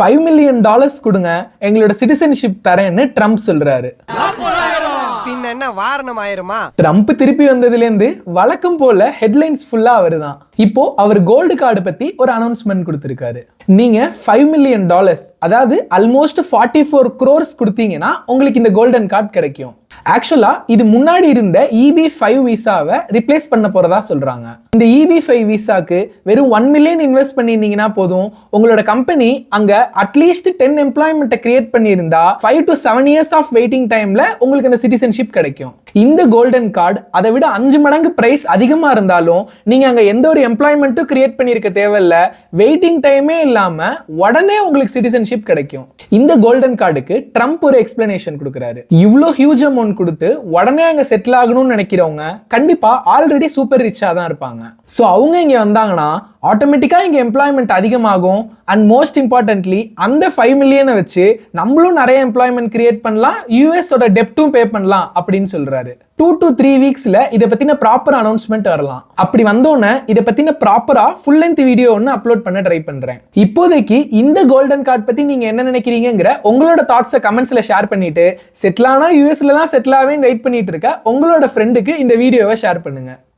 $5 million கொடுங்க, எங்களோட citizenship தரேன்னு ட்ரம்ப் சொல்றாரு. ட்ரம்ப் திருப்பி வந்ததுலேருந்து வழக்கம் போல ஹெட்லைன்ஸ் ஃபுல்லா அவருதான். இப்போ அவர் கோல்டு கார்டு பத்தி ஒரு அனௌன்ஸ்மெண்ட் கொடுத்திருக்காரு. நீங்க $5 million, அதாவது ஆல்மோஸ்ட் 44 crores கொடுத்தீங்கன்னா உங்களுக்கு இந்த கோல்டன் கார்டு கிடைக்கும். ஆக்சுவலா இது முன்னாடி இருந்த EB-5 விசாவை ரிப்ளேஸ் பண்ண போறதா சொல்றாங்க. இந்த EB-5 விசாக்கு வெறும் 1 million இன்வெஸ்ட் பண்ணியிருந்தீங்கன்னா போதும், உங்களோட கம்பெனி அங்க அட்லீஸ்ட் 10 எம்ப்ளாய்மெண்ட்டை கிரியேட் பண்ணியிருந்தா 5 to 7 years ஆஃப் வெயிட்டிங் டைம்ல உங்களுக்கு அந்த சிட்டிசன்ஷிப் கிடைக்கும். இந்த கோல்டன் கார்டு அதை விட 5 மடங்கு பிரைஸ் அதிகமா இருந்தாலும் நீங்க அங்க எந்த ஒரு எம்ப்ளாய்மெண்ட்டும் கிரியேட் பண்ணியிருக்க தேவையில்ல, வெயிட்டிங் டைமே இல்லாம உடனே உங்களுக்கு சிட்டிசன்ஷிப் கிடைக்கும். இந்த கோல்டன் கார்டுக்கு ட்ரம்ப் ஒரு எக்ஸ்பிளனேஷன் கொடுக்குறாரு. இவ்வளோ ஹியூஜ் அமௌண்ட் கொடுத்து உடனே அங்க செட்டில் ஆகணும்னு நினைக்கிறவங்க கண்டிப்பா ஆல்ரெடி சூப்பர் ரிச்சா தான் இருப்பாங்க. சோ அவங்க இங்க வந்தாங்கன்னா ஆட்டோமேட்டிக்கா இங்க எம்ப்ளாய்மெண்ட் அதிகமாகும். அண்ட் மோஸ்ட் இம்பார்ட்டன்ட்லி அந்த 5 மில்லியனை வச்சு நம்மளும் நிறைய எம்ப்ளாய்மெண்ட் கிரியேட் பண்ணலாம், US ஓட டெப்டும் பே பண்ணலாம் அப்படின்னு சொல்றாரு. 2 to 3 வீக்ஸ்ல இதை பத்தின ப்ராப்பர் அனௌன்ஸ்மெண்ட் வரலாம். அப்படி வந்தோன்னே இதை பத்தின ப்ராப்பரா ஃபுல் லென்த் வீடியோ ஒன்று அப்லோட் பண்ண ட்ரை பண்றேன். இப்போதைக்கு இந்த கோல்டன் கார்டு பத்தி நீங்க என்ன நினைக்கிறீங்கிற உங்களோட தாட்ஸை கமெண்ட்ஸ்ல ஷேர் பண்ணிட்டு, செட்டில் ஆனா USல தான் செட்டில் ஆவேன்னு வெயிட் பண்ணிட்டு இருக்க உங்களோட ஃப்ரெண்டுக்கு இந்த வீடியோவை ஷேர் பண்ணுங்க.